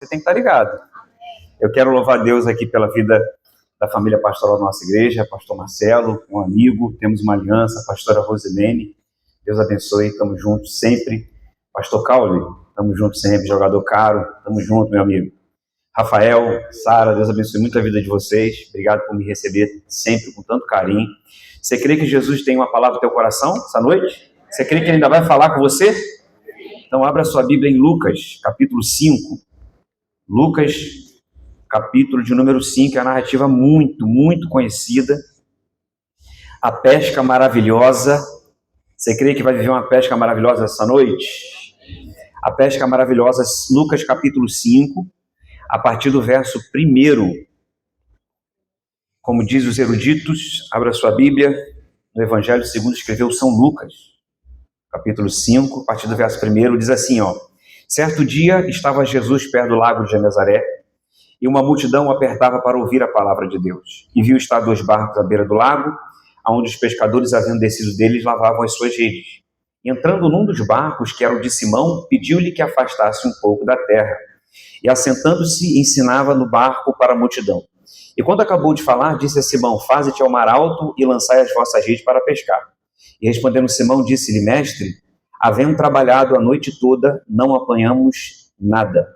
Você tem que estar ligado. Eu quero louvar a Deus aqui pela vida da família pastoral da nossa igreja, pastor Marcelo, um amigo, temos uma aliança, pastora Rosilene, Deus abençoe, estamos juntos sempre. Pastor Caule, estamos juntos sempre, jogador caro, estamos juntos, meu amigo. Rafael, Sara, Deus abençoe muito a vida de vocês, obrigado por me receber sempre com tanto carinho. Você crê que Jesus tem uma palavra no teu coração essa noite? Você crê que ele ainda vai falar com você? Então abra sua Bíblia em Lucas, capítulo 5. Lucas, capítulo de número 5, é uma narrativa muito conhecida. A pesca maravilhosa. Você crê que vai viver uma pesca maravilhosa essa noite? A pesca maravilhosa, Lucas, capítulo 5, a partir do verso 1. Como diz os eruditos, abra sua Bíblia, no Evangelho segundo escreveu São Lucas, capítulo 5, a partir do verso 1, diz assim, certo dia estava Jesus perto do lago de Genezaré, e uma multidão o apertava para ouvir a palavra de Deus. E viu estar 2 barcos à beira do lago, onde os pescadores, havendo descido deles, lavavam as suas redes. E entrando num dos barcos, que era o de Simão, pediu-lhe que afastasse um pouco da terra. E assentando-se, ensinava no barco para a multidão. E quando acabou de falar, disse a Simão, faze-te ao mar alto e lançai as vossas redes para pescar. E respondendo Simão, disse-lhe, mestre, havendo trabalhado a noite toda, não apanhamos nada.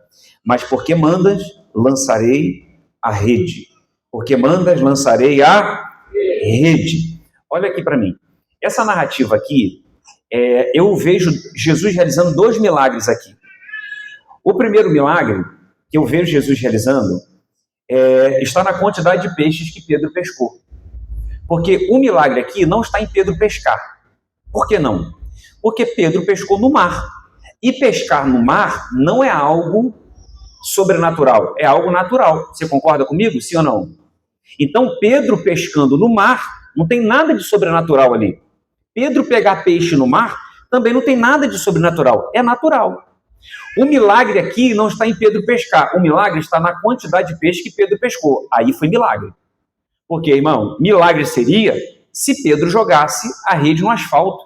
Mas porque mandas, lançarei a rede. Porque mandas, lançarei a rede. Olha aqui para mim. Essa narrativa aqui, eu vejo Jesus realizando 2 milagres aqui. O primeiro milagre que eu vejo Jesus realizando está na quantidade de peixes que Pedro pescou. Porque o milagre aqui não está em Pedro pescar. Por que não? Porque Pedro pescou no mar. E pescar no mar não é algo sobrenatural, é algo natural. Você concorda comigo, sim ou não? Então, Pedro pescando no mar, não tem nada de sobrenatural ali. Pedro pegar peixe no mar, também não tem nada de sobrenatural, é natural. O milagre aqui não está em Pedro pescar, o milagre está na quantidade de peixe que Pedro pescou. Aí foi milagre. Porque, irmão, milagre seria se Pedro jogasse a rede no asfalto.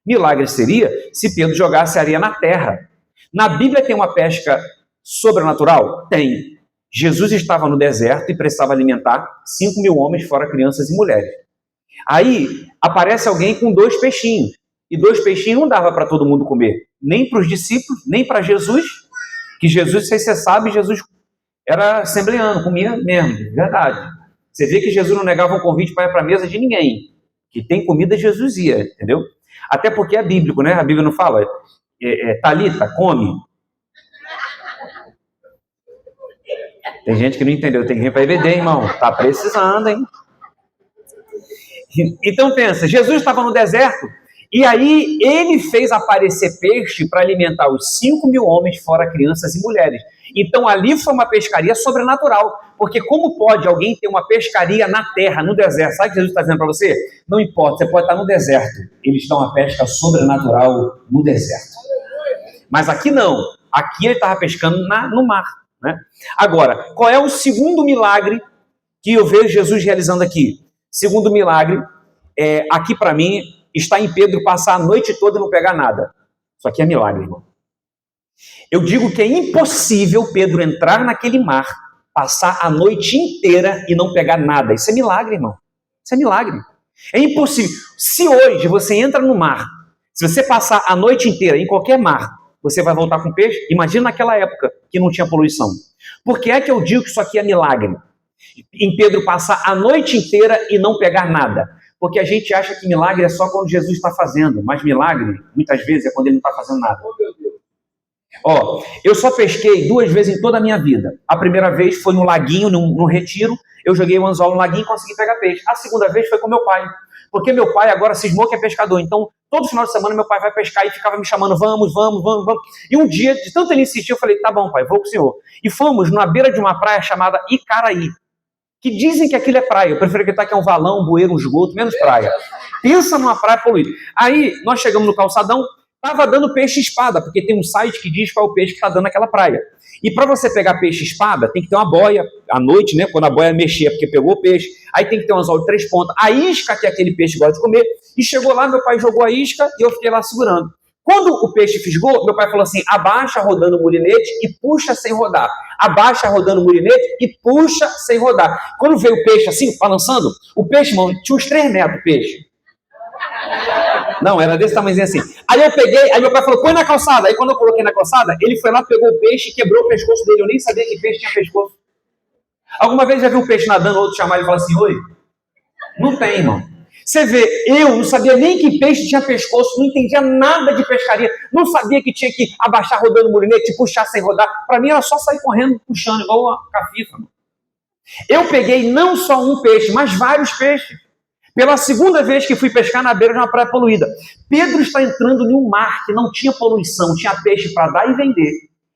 Milagre seria se Pedro jogasse areia na terra. Na Bíblia tem uma pesca sobrenatural? Tem. Jesus estava no deserto e precisava alimentar 5.000 homens, fora crianças e mulheres. Aí aparece alguém com 2 peixinhos. E 2 peixinhos não dava para todo mundo comer. Nem para os discípulos, nem para Jesus. Que Jesus, não sei se você sabe, Jesus era assembleano, comia mesmo, de verdade. Você vê que Jesus não negava um convite para ir para a mesa de ninguém. Que tem comida, Jesus ia, entendeu? Até porque é bíblico, né? A Bíblia não fala, Talita, come. Tem gente que não entendeu, tem que vir para EBD, irmão. Tá precisando, hein? Então pensa, Jesus estava no deserto, e aí ele fez aparecer peixe para alimentar os 5.000 homens, fora crianças e mulheres. Então ali foi uma pescaria sobrenatural, porque como pode alguém ter uma pescaria na terra, no deserto? Sabe o que Jesus está dizendo para você? Não importa, você pode estar no deserto, eles dão uma pesca sobrenatural no deserto. Mas aqui não, aqui ele estava pescando no mar. Né? Agora, qual é o segundo milagre que eu vejo Jesus realizando aqui? Segundo milagre, aqui para mim, está em Pedro passar a noite toda e não pegar nada. Isso aqui é milagre, irmão. Eu digo que é impossível Pedro entrar naquele mar, passar a noite inteira e não pegar nada. Isso é milagre, irmão. Isso é milagre. É impossível. Se hoje você entra no mar, se você passar a noite inteira em qualquer mar, você vai voltar com peixe? Imagina naquela época que não tinha poluição. Por que é que eu digo que isso aqui é milagre? Em Pedro passar a noite inteira e não pegar nada. Porque a gente acha que milagre é só quando Jesus está fazendo, mas milagre, muitas vezes, é quando ele não está fazendo nada. Eu só pesquei 2 vezes em toda a minha vida. A primeira vez foi no laguinho, no retiro, eu joguei o anzol no laguinho e consegui pegar peixe. A segunda vez foi com meu pai, porque meu pai agora cismou que é pescador, então todo final de semana meu pai vai pescar e ficava me chamando, vamos. E um dia, de tanto ele insistir, eu falei, tá bom pai, vou com o senhor. E fomos na beira de uma praia chamada Icaraí, que dizem que aquilo é praia. Eu prefiro acreditar que é um valão, um bueiro, um esgoto, menos praia. Pensa numa praia poluída. Aí nós chegamos no calçadão, estava dando peixe-espada, porque tem um site que diz qual é o peixe que está dando naquela praia. E para você pegar peixe-espada, tem que ter uma boia à noite, né? Quando a boia mexia, porque pegou o peixe. Aí tem que ter um anzol de 3 pontas. A isca que aquele peixe gosta de comer. E chegou lá, meu pai jogou a isca e eu fiquei lá segurando. Quando o peixe fisgou, meu pai falou assim, abaixa rodando o murinete e puxa sem rodar. Abaixa rodando o murinete e puxa sem rodar. Quando veio o peixe assim, balançando, o peixe, irmão, tinha uns 3 metros o peixe. Não, era desse tamanhozinho assim. Aí eu peguei, aí meu pai falou, põe na calçada. Aí quando eu coloquei na calçada, ele foi lá, pegou o peixe e quebrou o pescoço dele. Eu nem sabia que peixe tinha pescoço. Alguma vez já viu um peixe nadando, outro chamar ele e falar assim, oi? Não tem, irmão. Você vê, eu não sabia nem que peixe tinha pescoço, não entendia nada de pescaria, não sabia que tinha que abaixar rodando o murinete, puxar sem rodar. Para mim era só sair correndo, puxando, igual a cafifa. Eu peguei não só um peixe, mas vários peixes. Pela segunda vez que fui pescar na beira de uma praia poluída. Pedro está entrando em um mar que não tinha poluição, tinha peixe para dar e vender.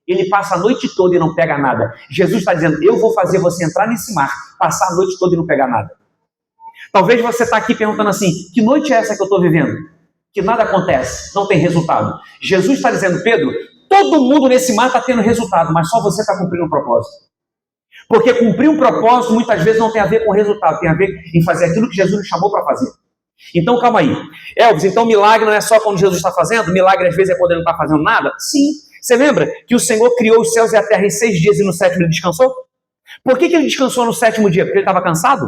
Ele passa a noite toda e não pega nada. Jesus está dizendo, eu vou fazer você entrar nesse mar, passar a noite toda e não pegar nada. Talvez você está aqui perguntando assim, que noite é essa que eu estou vivendo? Que nada acontece, não tem resultado. Jesus está dizendo, Pedro, todo mundo nesse mar está tendo resultado, mas só você está cumprindo um propósito. Porque cumprir um propósito muitas vezes não tem a ver com resultado, tem a ver em fazer aquilo que Jesus nos chamou para fazer. Então calma aí. Elvis, então milagre não é só quando Jesus está fazendo? Milagre às vezes é quando ele não está fazendo nada? Sim. Você lembra que o Senhor criou os céus e a terra em 6 dias e no 7º ele descansou? Por que ele descansou no 7º dia? Porque ele estava cansado?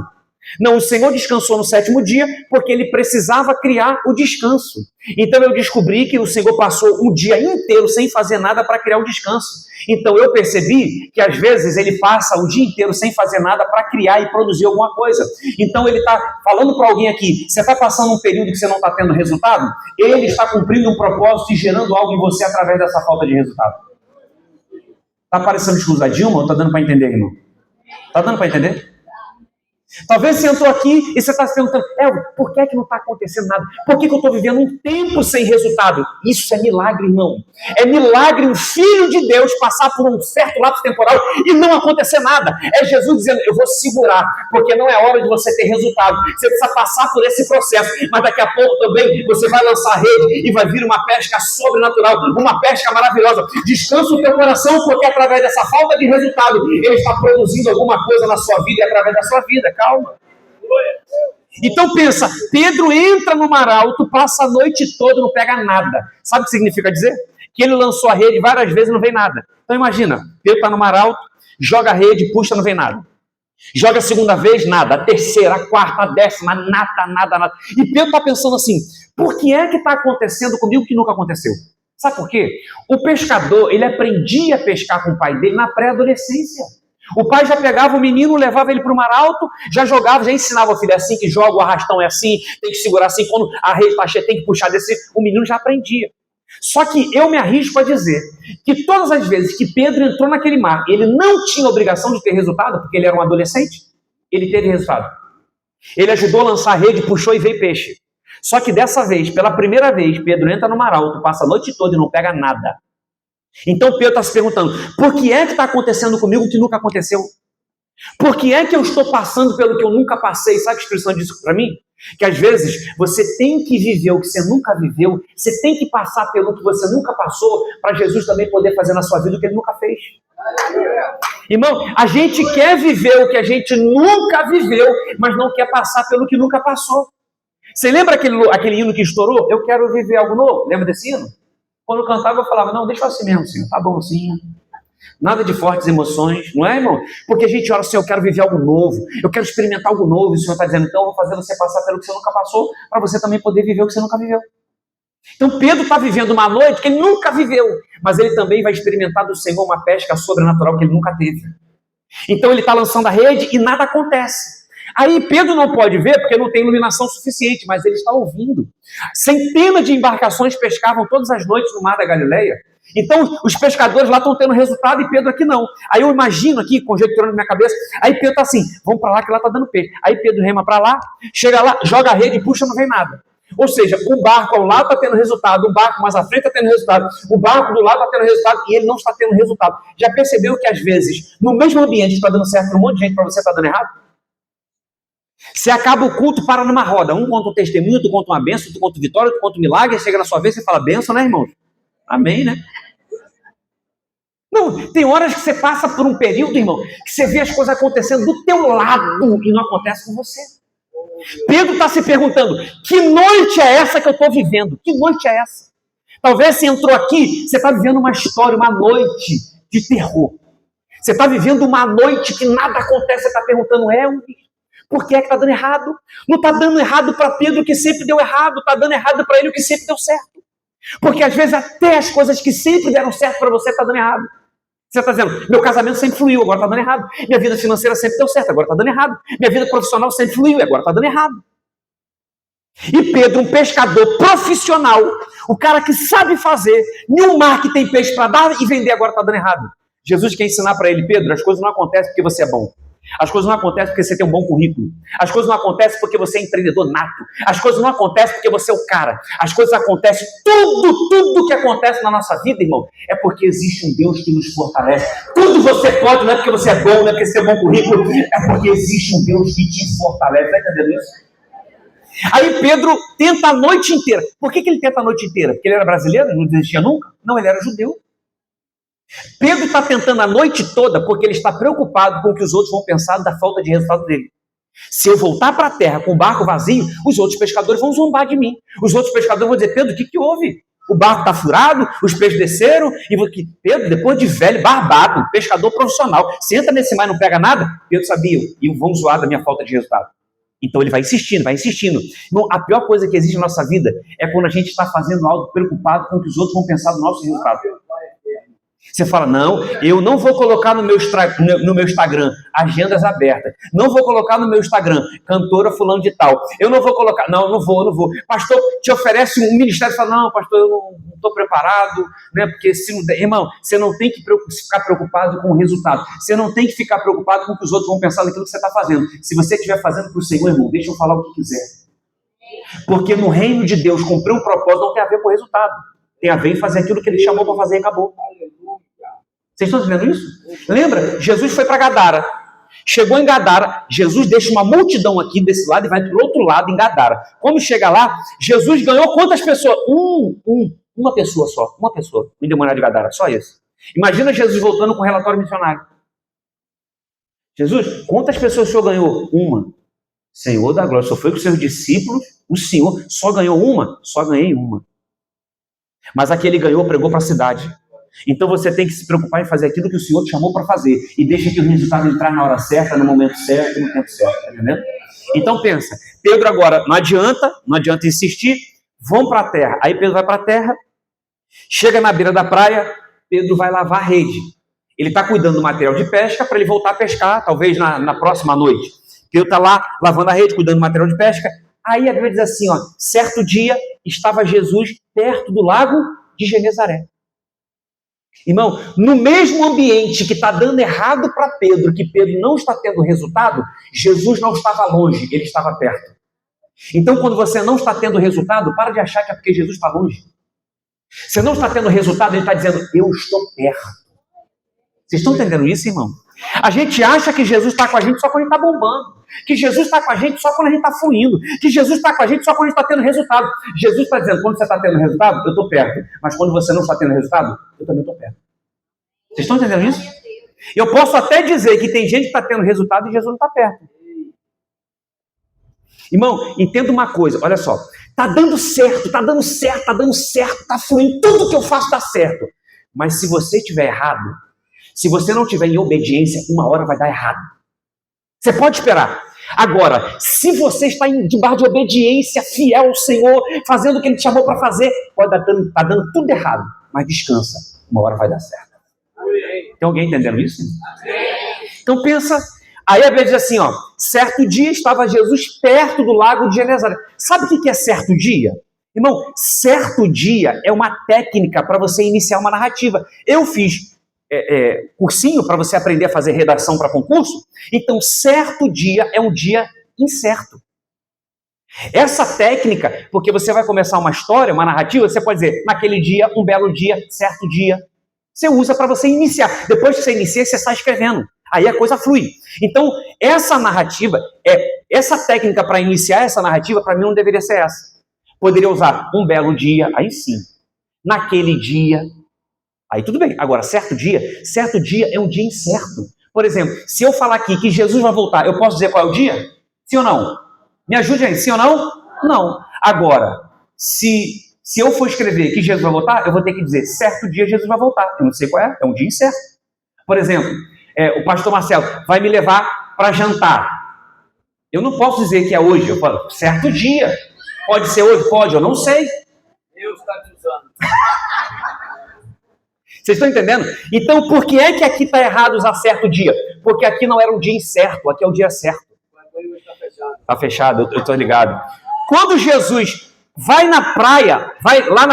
Não, o Senhor descansou no 7º dia porque ele precisava criar o descanso. Então eu descobri que o Senhor passou um dia inteiro sem fazer nada para criar o descanso. Então eu percebi que às vezes ele passa o dia inteiro sem fazer nada para criar e produzir alguma coisa. Então ele está falando para alguém aqui, você está passando um período que você não está tendo resultado? Ele está cumprindo um propósito e gerando algo em você através dessa falta de resultado. Está parecendo escusadinho, irmão? Está dando para entender, irmão? Está dando para entender? Talvez você entrou aqui e você está se perguntando, por que não está acontecendo nada? Por que eu estou vivendo um tempo sem resultado? Isso é milagre, irmão. É milagre um filho de Deus passar por um certo lapso temporal e não acontecer nada. É Jesus dizendo, eu vou segurar, porque não é hora de você ter resultado. Você precisa passar por esse processo, mas daqui a pouco também você vai lançar a rede e vai vir uma pesca sobrenatural, uma pesca maravilhosa. Descansa o teu coração, porque através dessa falta de resultado, ele está produzindo alguma coisa na sua vida e através da sua vida. Calma. Então pensa, Pedro entra no mar alto, passa a noite toda e não pega nada. Sabe o que significa dizer? Que ele lançou a rede várias vezes e não vem nada. Então imagina, Pedro está no mar alto, joga a rede, puxa, não vem nada. Joga a segunda vez, nada. A terceira, a quarta, a 10ª, nada. E Pedro está pensando assim, por que é que está acontecendo comigo que nunca aconteceu? Sabe por quê? O pescador, ele aprendia a pescar com o pai dele na pré-adolescência. O pai já pegava o menino, levava ele para o mar alto, já jogava, já ensinava o filho, é assim que joga, o arrastão é assim, tem que segurar assim, quando a rede está cheia, tem que puxar desse, o menino já aprendia. Só que eu me arrisco a dizer que todas as vezes que Pedro entrou naquele mar, ele não tinha obrigação de ter resultado, porque ele era um adolescente, ele teve resultado. Ele ajudou a lançar a rede, puxou e veio peixe. Só que dessa vez, pela primeira vez, Pedro entra no mar alto, passa a noite toda e não pega nada. Então Pedro está se perguntando, por que é que está acontecendo comigo o que nunca aconteceu? Por que é que eu estou passando pelo que eu nunca passei? Sabe que a expressão disso para mim? Que às vezes você tem que viver o que você nunca viveu, você tem que passar pelo que você nunca passou, para Jesus também poder fazer na sua vida o que ele nunca fez. Irmão, a gente quer viver o que a gente nunca viveu, mas não quer passar pelo que nunca passou. Você lembra aquele hino que estourou? Eu quero viver algo novo. Lembra desse hino? Quando eu cantava, eu falava, não, deixa assim mesmo, Senhor, tá bom assim. Nada de fortes emoções, não é, irmão? Porque a gente ora assim, eu quero viver algo novo, eu quero experimentar algo novo, e o Senhor está dizendo, então eu vou fazer você passar pelo que você nunca passou, para você também poder viver o que você nunca viveu. Então Pedro está vivendo uma noite que ele nunca viveu, mas ele também vai experimentar do Senhor uma pesca sobrenatural que ele nunca teve. Então ele está lançando a rede e nada acontece. Aí Pedro não pode ver porque não tem iluminação suficiente, mas ele está ouvindo. Centenas de embarcações pescavam todas as noites no mar da Galileia. Então os pescadores lá estão tendo resultado e Pedro aqui não. Aí eu imagino aqui, conjecturando na minha cabeça, aí Pedro está assim, vamos para lá que lá está dando peixe. Aí Pedro rema para lá, chega lá, joga a rede e puxa, não vem nada. Ou seja, o barco ao lado está tendo resultado, o barco mais à frente está tendo resultado, o barco do lado está tendo resultado e ele não está tendo resultado. Já percebeu que às vezes, no mesmo ambiente está dando certo para um monte de gente, para você está dando errado? Você acaba o culto, para numa roda. Um conta um testemunho, outro conta uma bênção, outro conta vitória, outro conta um milagre, chega na sua vez e fala, bênção, né, irmãos? Amém, né? Não, tem horas que você passa por um período, irmão, que você vê as coisas acontecendo do teu lado e não acontece com você. Pedro está se perguntando, que noite é essa que eu estou vivendo? Que noite é essa? Talvez você entrou aqui, você está vivendo uma história, uma noite de terror. Você está vivendo uma noite que nada acontece, você está perguntando, por que é que está dando errado? Não está dando errado para Pedro, que sempre deu errado, está dando errado para ele, o que sempre deu certo. Porque às vezes até as coisas que sempre deram certo para você, está dando errado. Você está dizendo, meu casamento sempre fluiu, agora está dando errado. Minha vida financeira sempre deu certo, agora está dando errado. Minha vida profissional sempre fluiu, agora está dando errado. E Pedro, um pescador profissional, o cara que sabe fazer, nenhum mar que tem peixe para dar e vender, agora está dando errado. Jesus quer ensinar para ele, Pedro, as coisas não acontecem porque você é bom. As coisas não acontecem porque você tem um bom currículo. As coisas não acontecem porque você é empreendedor nato. As coisas não acontecem porque você é o cara. As coisas acontecem, tudo que acontece na nossa vida, irmão, é porque existe um Deus que nos fortalece. Tudo você pode, não é porque você é bom, não é porque você tem um bom currículo, é porque existe um Deus que te fortalece. Está entendendo isso? Aí Pedro tenta a noite inteira. Por que ele tenta a noite inteira? Porque ele era brasileiro, não desistia nunca? Não, ele era judeu. Pedro está tentando a noite toda porque ele está preocupado com o que os outros vão pensar da falta de resultado dele. Se eu voltar para a terra com o barco vazio, os outros pescadores vão zombar de mim. Os outros pescadores vão dizer, Pedro, o que houve? O barco está furado, os peixes desceram, e Pedro, depois de velho, barbado, pescador profissional, você entra nesse mar e não pega nada? Pedro sabia, e vão zoar da minha falta de resultado. Então ele vai insistindo, vai insistindo. Irmão, a pior coisa que existe na nossa vida é quando a gente está fazendo algo preocupado com o que os outros vão pensar do nosso resultado. Você fala, não, eu não vou colocar no meu Instagram agendas abertas. Não vou colocar no meu Instagram cantora fulano de tal. Eu não vou colocar, não vou. Pastor, te oferece um ministério e fala, não, pastor, eu não estou preparado, né? Porque, irmão, você não tem que ficar preocupado com o resultado. Você não tem que ficar preocupado com o que os outros vão pensar daquilo que você está fazendo. Se você estiver fazendo para o Senhor, irmão, deixa eu falar o que quiser. Porque no reino de Deus, cumprir um propósito não tem a ver com o resultado. Tem a ver em fazer aquilo que ele chamou para fazer e acabou. Vocês estão entendendo isso? Lembra? Jesus foi para Gadara. Chegou em Gadara, Jesus deixa uma multidão aqui desse lado e vai para o outro lado em Gadara. Quando chega lá, Jesus ganhou quantas pessoas? Uma pessoa só. Uma pessoa. O endemoniado de Gadara, só esse. Imagina Jesus voltando com o relatório missionário. Jesus, quantas pessoas o Senhor ganhou? Uma. Senhor da glória, só foi com os seus discípulos, o Senhor só ganhou uma? Só ganhei uma. Mas aquele ganhou, pregou para a cidade. Então você tem que se preocupar em fazer aquilo que o Senhor te chamou para fazer. E deixa que o resultado entrar na hora certa, no momento certo, no tempo certo. Tá entendendo? Então pensa, Pedro agora, não adianta insistir, vão para a terra. Aí Pedro vai para a terra, chega na beira da praia, Pedro vai lavar a rede. Ele está cuidando do material de pesca para ele voltar a pescar, talvez na próxima noite. Pedro está lá lavando a rede, cuidando do material de pesca. Aí a Bíblia diz assim, certo dia estava Jesus perto do lago de Genezaré. Irmão, no mesmo ambiente que está dando errado para Pedro, que Pedro não está tendo resultado, Jesus não estava longe, ele estava perto. Então, quando você não está tendo resultado, para de achar que é porque Jesus está longe. Você não está tendo resultado, ele está dizendo, eu estou perto. Vocês estão entendendo isso, irmão? A gente acha que Jesus está com a gente só quando ele está bombando. Que Jesus está com a gente só quando a gente está fluindo. Que Jesus está com a gente só quando a gente está tendo resultado. Jesus está dizendo, quando você está tendo resultado, eu estou perto. Mas quando você não está tendo resultado, eu também estou perto. Vocês estão entendendo isso? Eu posso até dizer que tem gente que está tendo resultado e Jesus não está perto. Irmão, entenda uma coisa, olha só. Está dando certo, está fluindo. Tudo que eu faço está certo. Mas se você estiver errado, se você não estiver em obediência, uma hora vai dar errado. Você pode esperar. Agora, se você está debaixo de obediência, fiel ao Senhor, fazendo o que Ele te chamou para fazer, pode estar dando tudo errado, mas descansa, uma hora vai dar certo. Tem alguém entendendo isso? Então pensa, aí a Bíblia diz assim, certo dia estava Jesus perto do lago de Genezaré. Sabe o que é certo dia? Irmão, certo dia é uma técnica para você iniciar uma narrativa. Eu fiz cursinho para você aprender a fazer redação para concurso. Então, certo dia é um dia incerto. Essa técnica, porque você vai começar uma história, uma narrativa, você pode dizer, naquele dia, um belo dia, certo dia. Você usa para você iniciar. Depois que você inicia, você está escrevendo. Aí a coisa flui. Então, essa narrativa, essa técnica para iniciar essa narrativa, para mim não deveria ser essa. Poderia usar um belo dia, aí sim. Naquele dia, aí tudo bem. Agora, certo dia é um dia incerto. Por exemplo, se eu falar aqui que Jesus vai voltar, eu posso dizer qual é o dia? Sim ou não? Me ajude aí, sim ou não? Não. Agora, se Se eu for escrever que Jesus vai voltar, eu vou ter que dizer, certo dia Jesus vai voltar. Eu não sei qual é um dia incerto. Por exemplo, o pastor Marcelo vai me levar para jantar. Eu não posso dizer que é hoje, eu falo, certo dia. Pode ser hoje? Pode, eu não sei. Deus está te usando. Vocês estão entendendo? Então, por que é que aqui está errado usar certo dia? Porque aqui não era um dia incerto, aqui é o dia certo. Está fechado, eu estou ligado. Quando Jesus vai na praia, vai lá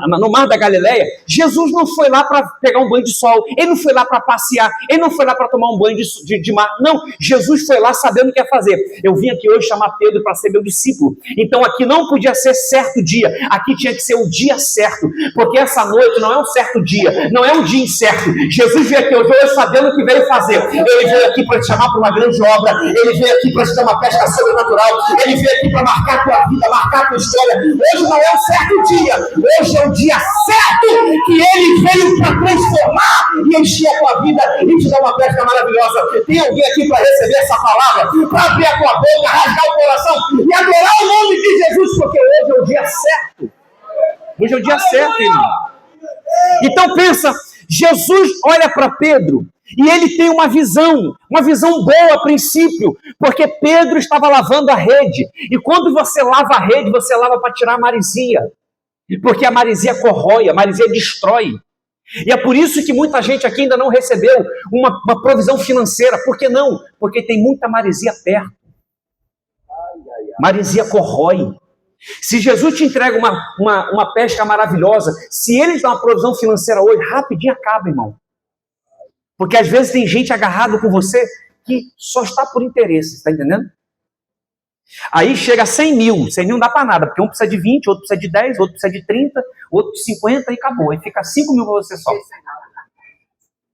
no Mar da Galileia, Jesus não foi lá para pegar um banho de sol, ele não foi lá para passear, ele não foi lá para tomar um banho de mar, não, Jesus foi lá sabendo o que ia fazer. Eu vim aqui hoje chamar Pedro para ser meu discípulo, então aqui não podia ser certo dia, aqui tinha que ser o dia certo, porque essa noite não é um certo dia, não é um dia incerto. Jesus veio aqui hoje sabendo o que veio fazer, ele veio aqui para te chamar para uma grande obra, ele veio aqui para te dar uma pesca sobrenatural, ele veio aqui para marcar a tua vida, marcar a tua história. Hoje não é um certo dia, hoje é o dia certo que ele veio para transformar e encher a tua vida e te dar uma pesca maravilhosa. Tem alguém aqui para receber essa palavra, para abrir a tua boca, rasgar o coração e adorar o nome de Jesus, porque hoje é o dia certo. Hoje é o dia certo, irmão. Então pensa, Jesus olha para Pedro e ele tem uma visão boa a princípio, porque Pedro estava lavando a rede. E quando você lava a rede, você lava para tirar a maresia. Porque a maresia corrói, a maresia destrói. E é por isso que muita gente aqui ainda não recebeu uma provisão financeira. Por que não? Porque tem muita maresia perto. Maresia corrói. Se Jesus te entrega uma pesca maravilhosa, se ele te dá uma provisão financeira hoje, rapidinho acaba, irmão. Porque às vezes tem gente agarrado com você que só está por interesse, está entendendo? Aí chega a 100 mil, 100 mil não dá para nada, porque um precisa de 20, outro precisa de 10, outro precisa de 30, outro de 50 e acabou. Aí fica 5 mil para você só.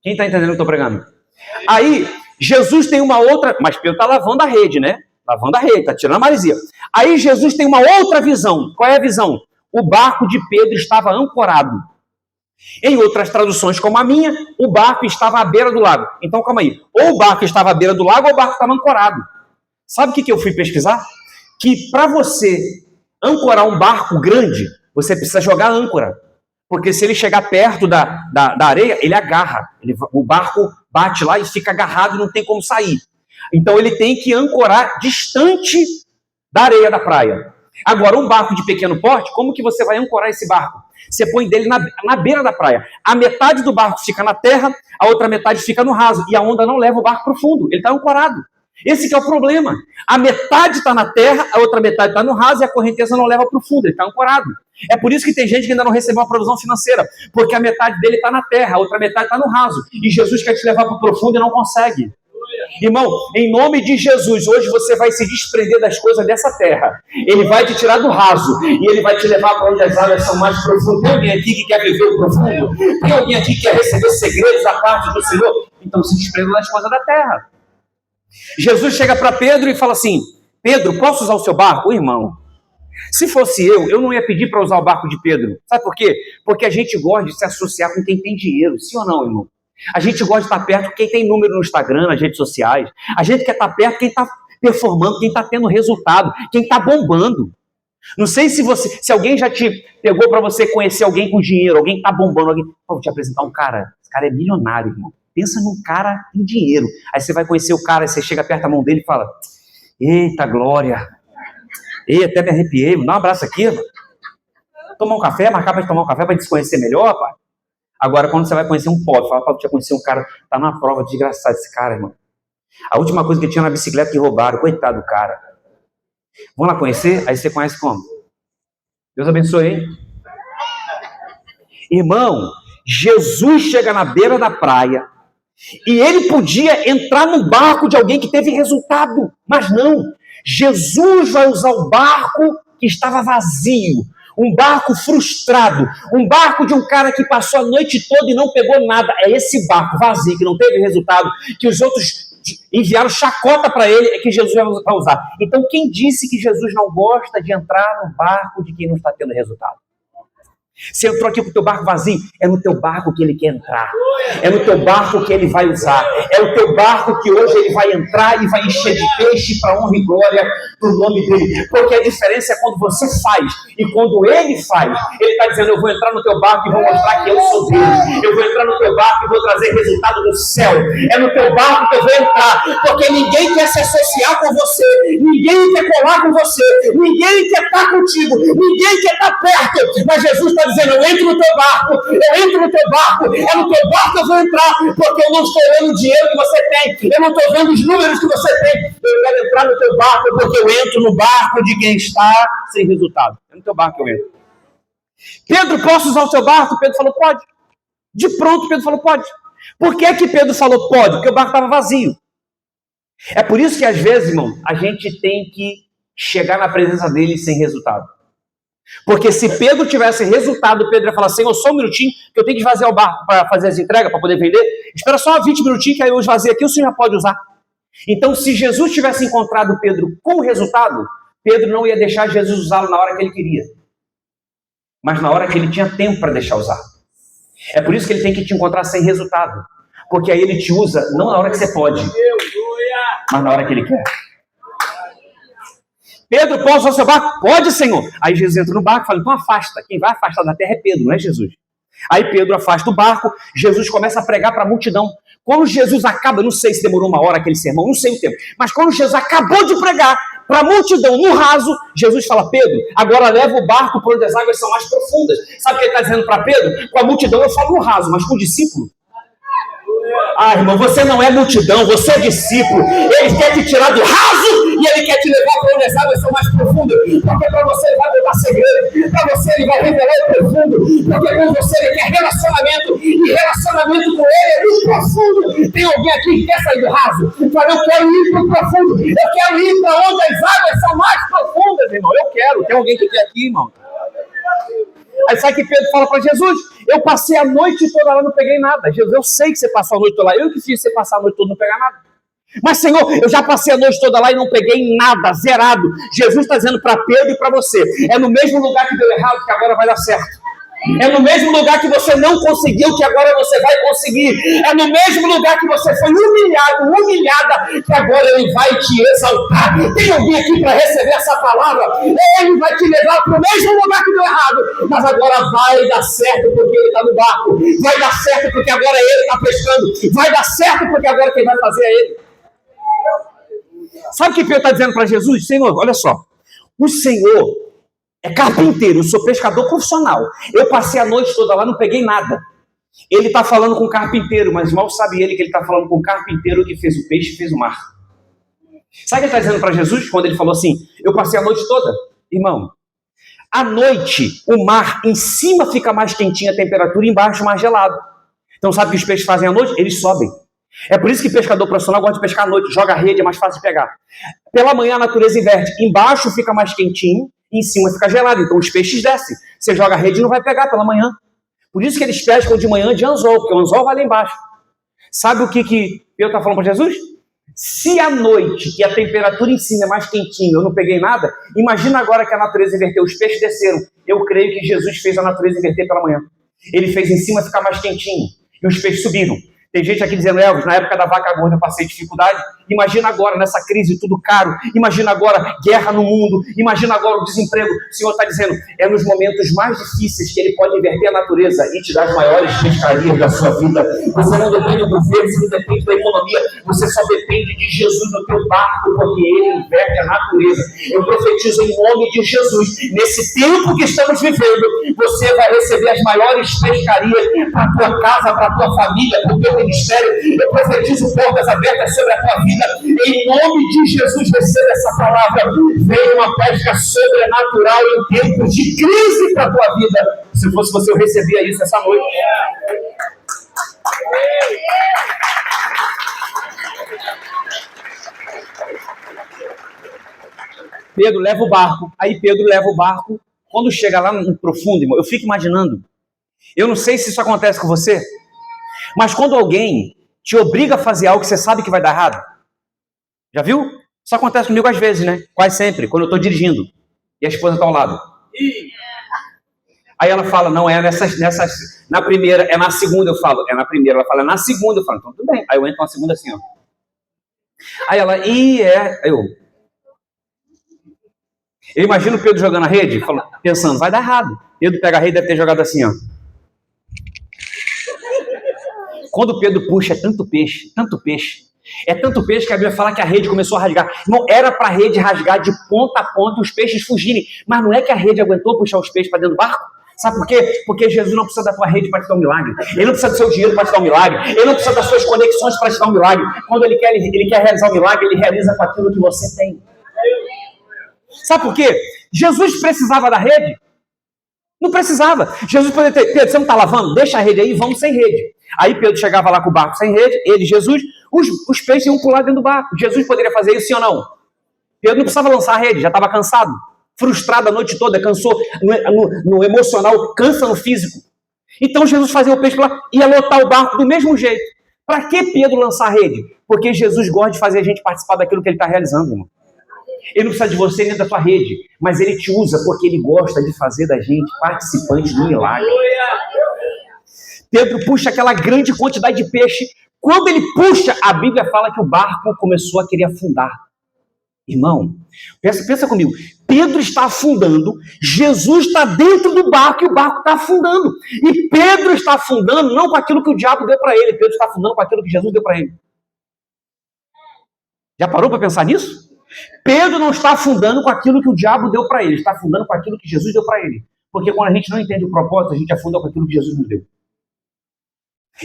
Quem está entendendo o que eu estou pregando? Aí Jesus tem uma outra, mas Pedro está lavando a rede, né? Lavando a rede, está tirando a maresia. Aí Jesus tem uma outra visão. Qual é a visão? O barco de Pedro estava ancorado. Em outras traduções, como a minha, o barco estava à beira do lago. Então, calma aí. Ou o barco estava à beira do lago, ou o barco estava ancorado. Sabe o que eu fui pesquisar? Que para você ancorar um barco grande, você precisa jogar âncora. Porque se ele chegar perto da areia, ele agarra. O barco bate lá e fica agarrado e não tem como sair. Então, ele tem que ancorar distante da areia da praia. Agora, um barco de pequeno porte, como que você vai ancorar esse barco? Você põe dele na beira da praia. A metade do barco fica na terra, a outra metade fica no raso. E a onda não leva o barco para o fundo. Ele está ancorado. Esse que é o problema. A metade está na terra, a outra metade está no raso e a correnteza não leva para o fundo. Ele está ancorado. É por isso que tem gente que ainda não recebeu uma provisão financeira. Porque a metade dele está na terra, a outra metade está no raso. E Jesus quer te levar para o profundo e não consegue. Irmão, em nome de Jesus, hoje você vai se desprender das coisas dessa terra. Ele vai te tirar do raso e ele vai te levar para onde as águas são mais profundas. Tem alguém aqui que quer viver o profundo? Tem alguém aqui que quer receber segredos da parte do Senhor? Então se desprenda das coisas da terra. Jesus chega para Pedro e fala assim: Pedro, posso usar o seu barco? Irmão, se fosse eu não ia pedir para usar o barco de Pedro. Sabe por quê? Porque a gente gosta de se associar com quem tem dinheiro. Sim ou não, irmão? A gente gosta de estar perto de quem tem número no Instagram, nas redes sociais. A gente quer estar perto de quem está performando, quem está tendo resultado, quem está bombando. Não sei se alguém já te pegou para você conhecer alguém com dinheiro, alguém que está bombando, alguém. Vou te apresentar um cara. Esse cara é milionário, irmão. Pensa num cara em dinheiro. Aí você vai conhecer o cara, aí você chega perto da mão dele e fala: eita glória! Ei, até me arrepiei. Dá um abraço aqui, mano. Tomar um café, marcar para tomar um café para a gente se conhecer melhor, pai. Agora, quando você vai conhecer um pobre, fala para você conhecer um cara, tá numa prova desgraçada esse cara, irmão. A última coisa que ele tinha na bicicleta que roubaram, coitado do cara. Vamos lá conhecer? Aí você conhece como? Deus abençoe, hein? Irmão, Jesus chega na beira da praia e ele podia entrar no barco de alguém que teve resultado, mas não. Jesus vai usar o barco que estava vazio. Um barco frustrado, um barco de um cara que passou a noite toda e não pegou nada. É esse barco vazio, que não teve resultado, que os outros enviaram chacota para ele, é que Jesus vai usar. Então, quem disse que Jesus não gosta de entrar no barco de quem não está tendo resultado? Você entrou aqui com o teu barco vazio, é no teu barco que ele quer entrar. É no teu barco que ele vai usar. É o teu barco que hoje ele vai entrar e vai encher de peixe para honra e glória do nome dele. Porque a diferença é quando você faz e quando ele faz. Ele está dizendo, eu vou entrar no teu barco e vou mostrar que eu sou Deus. Eu vou entrar no teu barco e vou trazer resultado do céu. É no teu barco que eu vou entrar. Porque ninguém quer se associar com você. Ninguém quer colar com você. Ninguém quer estar contigo. Ninguém quer estar perto. Mas Jesus está dizendo, eu entro no teu barco. Eu entro no teu barco. É no teu barco que eu vou entrar. Porque eu não estou vendo o dinheiro que você tem. Eu não estou vendo os números que você tem. Eu quero entrar no teu barco porque eu entro no barco de quem está sem resultado. É no teu barco que eu entro. Pedro, posso usar o seu barco? Pedro falou, pode. De pronto, Pedro falou, pode. Por que que Pedro falou, pode? Porque o barco estava vazio. É por isso que às vezes, irmão, a gente tem que chegar na presença dele sem resultado. Porque se Pedro tivesse resultado, Pedro ia falar, Senhor, só um minutinho, que eu tenho que esvaziar o barco para fazer as entregas, para poder vender. Espera só 20 minutinhos, que aí eu esvazio aqui, o senhor já pode usar. Então, se Jesus tivesse encontrado Pedro com resultado, Pedro não ia deixar Jesus usá-lo na hora que ele queria, mas na hora que ele tinha tempo para deixar usar. É por isso que ele tem que te encontrar sem resultado. Porque aí ele te usa não na hora que você pode, mas na hora que ele quer. Pedro, posso usar o seu barco? Pode, Senhor. Aí Jesus entra no barco e fala, então afasta. Quem vai afastar da terra é Pedro, não é Jesus. Aí Pedro afasta o barco, Jesus começa a pregar para a multidão. Quando Jesus acaba, não sei se demorou uma hora aquele sermão, não sei o tempo, mas quando Jesus acabou de pregar para a multidão no raso, Jesus fala, Pedro, agora leva o barco para onde as águas são mais profundas. Sabe o que ele está dizendo para Pedro? Com a multidão eu falo no raso, mas com o discípulo. Ah, irmão, você não é multidão, você é discípulo. Ele quer te tirar do raso e ele quer te levar para onde as águas são mais profundas. Porque para você ele vai contar segredo, para você ele vai revelar o profundo. Porque com você ele quer relacionamento, e relacionamento com ele é muito profundo. Tem alguém aqui que quer sair do raso? Fala, eu quero ir para o profundo, eu quero ir para onde as águas são mais profundas, irmão. Eu quero. Tem alguém que quer aqui, irmão? Aí sabe que Pedro fala para Jesus, eu passei a noite toda lá, não peguei nada. Jesus, eu sei que você passou a noite toda lá, eu que fiz você passar a noite toda e não pegar nada. Mas Senhor, eu já passei a noite toda lá e não peguei nada, zerado. Jesus está dizendo para Pedro e para você, é no mesmo lugar que deu errado que agora vai dar certo. É no mesmo lugar que você não conseguiu que agora você vai conseguir. É no mesmo lugar que você foi humilhado, humilhada, que agora ele vai te exaltar. Tem alguém aqui para receber essa palavra? Ele vai te levar para o mesmo lugar que deu errado, mas agora vai dar certo porque ele está no barco. Vai dar certo porque agora ele está pescando. Vai dar certo porque agora quem vai fazer é ele. Sabe o que Pedro está dizendo para Jesus? Senhor, olha só, o Senhor é carpinteiro, eu sou pescador profissional. Eu passei a noite toda lá, não peguei nada. Ele está falando com o carpinteiro, mas mal sabe ele que ele está falando com o carpinteiro que fez o peixe e fez o mar. Sabe o que ele está dizendo para Jesus quando ele falou assim, eu passei a noite toda? Irmão, à noite o mar em cima fica mais quentinho a temperatura e embaixo mais gelado. Então sabe o que os peixes fazem à noite? Eles sobem. É por isso que pescador profissional gosta de pescar à noite, joga a rede, é mais fácil de pegar. Pela manhã a natureza inverte, embaixo fica mais quentinho, em cima fica gelado, então os peixes descem. Você joga a rede e não vai pegar pela manhã. Por isso que eles pescam de manhã de anzol, porque o anzol vai lá embaixo. Sabe o que Pedro está falando para Jesus? Se à noite, que a temperatura em cima é mais quentinha, eu não peguei nada, imagina agora que a natureza inverteu, os peixes desceram. Eu creio que Jesus fez a natureza inverter pela manhã. Ele fez em cima ficar mais quentinho, e os peixes subiram. Tem gente aqui dizendo, Elvis, na época da vaca gorda eu passei dificuldade. Imagina agora, nessa crise, tudo caro. Imagina agora, guerra no mundo. Imagina agora o desemprego. O Senhor está dizendo, é nos momentos mais difíceis que Ele pode inverter a natureza e te dar as maiores pescarias da sua vida. Você não depende do governo, você não depende da economia. Você só depende de Jesus no teu barco, porque Ele inverte a natureza. Eu profetizo em nome de Jesus. Nesse tempo que estamos vivendo, você vai receber as maiores pescarias para a tua casa, para a tua família, para o teu ministério. Eu profetizo portas abertas sobre a tua vida. Em nome de Jesus, receba essa palavra. Venha uma pesca sobrenatural em tempos de crise para a tua vida. Se fosse você, eu recebia isso essa noite. Pedro leva o barco. Aí Pedro leva o barco. Quando chega lá no profundo, irmão, eu fico imaginando. Eu não sei se isso acontece com você, mas quando alguém te obriga a fazer algo que você sabe que vai dar errado, já viu? Isso acontece comigo às vezes, né? Quase sempre, quando eu estou dirigindo e a esposa está ao lado. Aí ela fala, não é na primeira, é na segunda. Eu falo, é na primeira. Ela fala, é na segunda. Eu falo, então tudo bem. Aí eu entro na segunda assim, ó. Aí ela, eu imagino o Pedro jogando a rede, pensando, vai dar errado. Pedro pega a rede, deve ter jogado assim, ó. Quando o Pedro puxa, é tanto peixe. É tanto peixe que a Bíblia fala que a rede começou a rasgar. Não era para a rede rasgar de ponta a ponta e os peixes fugirem. Mas não é que a rede aguentou puxar os peixes para dentro do barco? Sabe por quê? Porque Jesus não precisa da tua rede para te dar um milagre. Ele não precisa do seu dinheiro para te dar um milagre. Ele não precisa das suas conexões para te dar um milagre. Quando ele quer realizar um milagre, ele realiza com aquilo que você tem. Sabe por quê? Jesus precisava da rede? Não precisava. Jesus poderia ter, Pedro, você não está lavando? Deixa a rede aí, vamos sem rede. Aí Pedro chegava lá com o barco sem rede, ele, Jesus, os peixes iam pular dentro do barco. Jesus poderia fazer isso, sim ou não? Pedro não precisava lançar a rede, já estava cansado, frustrado a noite toda, cansou no emocional, cansa no físico. Então Jesus fazia o peixe pular, ia lotar o barco do mesmo jeito. Para que Pedro lançar a rede? Porque Jesus gosta de fazer a gente participar daquilo que ele está realizando, irmão. Ele não precisa de você nem da sua rede, mas ele te usa porque ele gosta de fazer da gente participantes do milagre. Pedro puxa aquela grande quantidade de peixe. Quando ele puxa, a Bíblia fala que o barco começou a querer afundar. Irmão, pensa comigo. Pedro está afundando, Jesus está dentro do barco e o barco está afundando. E Pedro está afundando não com aquilo que o diabo deu para ele, Pedro está afundando com aquilo que Jesus deu para ele. Já parou para pensar nisso? Pedro não está afundando com aquilo que o diabo deu para ele, está afundando com aquilo que Jesus deu para ele. Porque quando a gente não entende o propósito, a gente afunda com aquilo que Jesus nos deu.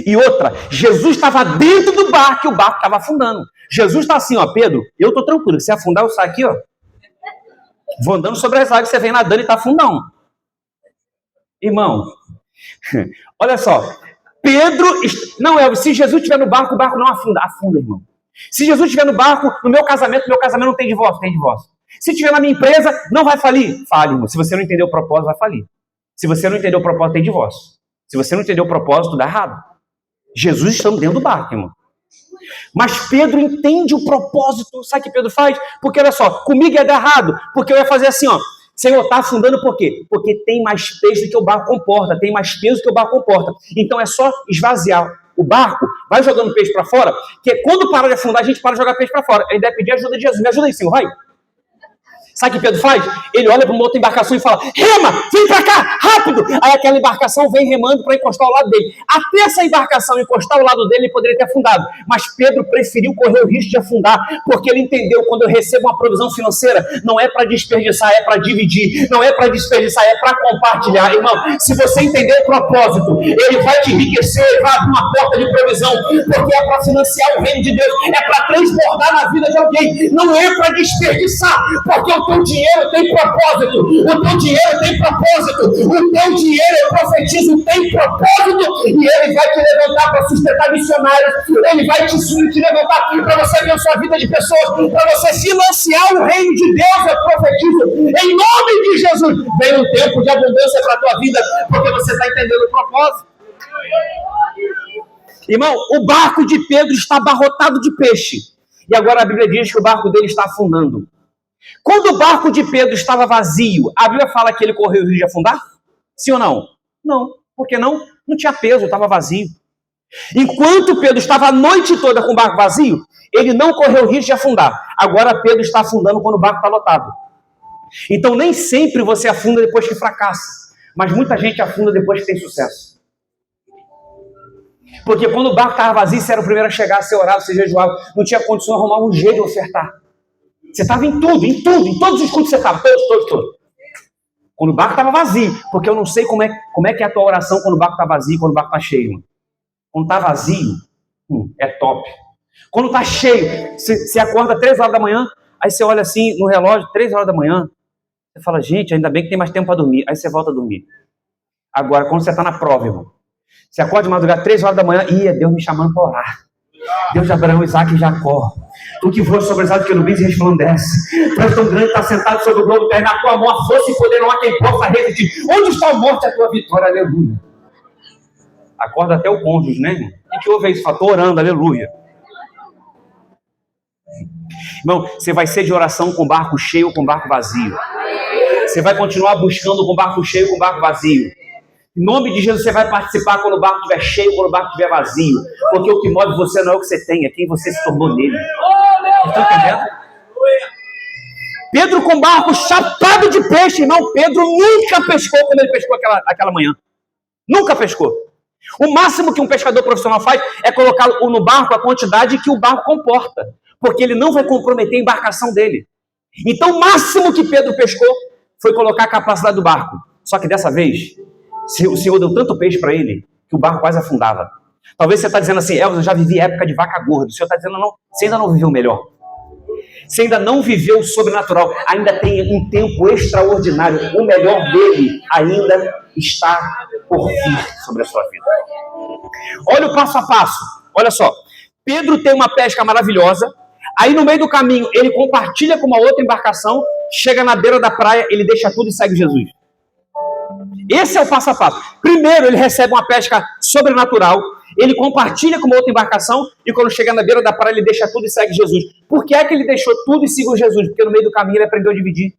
E outra, Jesus estava dentro do barco e o barco estava afundando. Jesus está assim, ó, Pedro, eu estou tranquilo, se afundar eu saio aqui, ó. Vou andando sobre as águas, você vem nadando e está afundando. Irmão, olha só, Pedro, não, Elvis, se Jesus estiver no barco, o barco não afunda. Afunda, irmão. Se Jesus estiver no barco, no meu casamento não tem divórcio, tem divórcio. Se estiver na minha empresa, não vai falir. Fale, irmão. Se você não entender o propósito, vai falir. Se você não entender o propósito, tem divórcio. Se você não entender o propósito, dá errado. Jesus está dentro do barco, irmão. Mas Pedro entende o propósito. Sabe o que Pedro faz? Porque, olha só, comigo ia dar errado. Porque eu ia fazer assim, ó. Senhor, está afundando por quê? Porque tem mais peso do que o barco comporta. Tem mais peso do que o barco comporta. Então é só esvaziar o barco, vai jogando peixe para fora, que quando para de afundar, a gente para de jogar peixe para fora. Ele deve pedir ajuda de Jesus. Me ajuda aí, Senhor, vai. Sabe o que Pedro faz? Ele olha para uma outra embarcação e fala, rema, vem para cá, rápido! Aí aquela embarcação vem remando para encostar ao lado dele. Até essa embarcação encostar ao lado dele, ele poderia ter afundado. Mas Pedro preferiu correr o risco de afundar, porque ele entendeu, quando eu recebo uma provisão financeira, não é para desperdiçar, é para dividir. Não é para desperdiçar, é para compartilhar. Irmão, se você entender o propósito, ele vai te enriquecer, ele vai abrir uma porta de provisão, porque é para financiar o reino de Deus, é para transbordar na vida de alguém. Não é para desperdiçar, porque o teu dinheiro tem propósito, o teu dinheiro tem propósito, o teu dinheiro, eu profetizo, tem propósito, e ele vai te levantar para sustentar missionários, ele vai te levantar para você abençoar a vida de pessoas, para você financiar o reino de Deus, eu profetizo, em nome de Jesus, vem um tempo de abundância para a tua vida, porque você está entendendo o propósito. Irmão, o barco de Pedro está abarrotado de peixe, e agora a Bíblia diz que o barco dele está afundando. Quando o barco de Pedro estava vazio, a Bíblia fala que ele correu o risco de afundar? Sim ou não? Não. Por que não? Não tinha peso, estava vazio. Enquanto Pedro estava a noite toda com o barco vazio, ele não correu o risco de afundar. Agora Pedro está afundando quando o barco está lotado. Então nem sempre você afunda depois que fracassa, mas muita gente afunda depois que tem sucesso. Porque quando o barco estava vazio, você era o primeiro a chegar, você orava, você jejuava, não tinha condição de arrumar um jeito de ofertar. Você estava em tudo, em todos os cultos você estava, todos. Quando o barco estava vazio, porque eu não sei como é que é a tua oração quando o barco está vazio, quando o barco está cheio. Mano. Quando está vazio, é top. Quando está cheio, você acorda 3 horas da manhã, aí você olha assim no relógio, 3 horas da manhã, você fala, gente, ainda bem que tem mais tempo para dormir. Aí você volta a dormir. Agora, quando você está na prova, irmão, você acorda de madrugada, 3 horas da manhã, é Deus me chamando para orar. Deus de Abraão, Isaac e Jacó. Tu que voa sobre as águas que não vês e resplandece. Tu és tão grande, está sentado sobre o globo terreno. Na tua mão a força e poder não há quem possa resistir. Onde está a morte, a tua vitória? Aleluia. Acorda até o cônjuge, né, irmão? O que houve isso? Estou orando, aleluia. Irmão, você vai ser de oração com barco cheio ou com barco vazio. Você vai continuar buscando com barco cheio ou com barco vazio. Em nome de Jesus, você vai participar quando o barco estiver cheio, quando o barco estiver vazio. Porque o que move você não é o que você tem, é quem você se tornou nele. Estão entendendo? Pedro com o barco chapado de peixe, irmão. Pedro nunca pescou como ele pescou aquela manhã. Nunca pescou. O máximo que um pescador profissional faz é colocar no barco a quantidade que o barco comporta. Porque ele não vai comprometer a embarcação dele. Então, o máximo que Pedro pescou foi colocar a capacidade do barco. Só que dessa vez, o Senhor deu tanto peixe para ele que o barco quase afundava. Talvez você está dizendo assim, Elvis, eu já vivi época de vaca gorda. O Senhor está dizendo, não, você ainda não viveu o melhor. Você ainda não viveu o sobrenatural. Ainda tem um tempo extraordinário. O melhor dele ainda está por vir sobre a sua vida. Olha o passo a passo. Olha só. Pedro tem uma pesca maravilhosa. Aí no meio do caminho, ele compartilha com uma outra embarcação. Chega na beira da praia, ele deixa tudo e segue Jesus. Esse é o passo a passo. Primeiro, ele recebe uma pesca sobrenatural. Ele compartilha com uma outra embarcação. E quando chega na beira da praia, ele deixa tudo e segue Jesus. Por que é que ele deixou tudo e seguiu Jesus? Porque no meio do caminho ele aprendeu a dividir.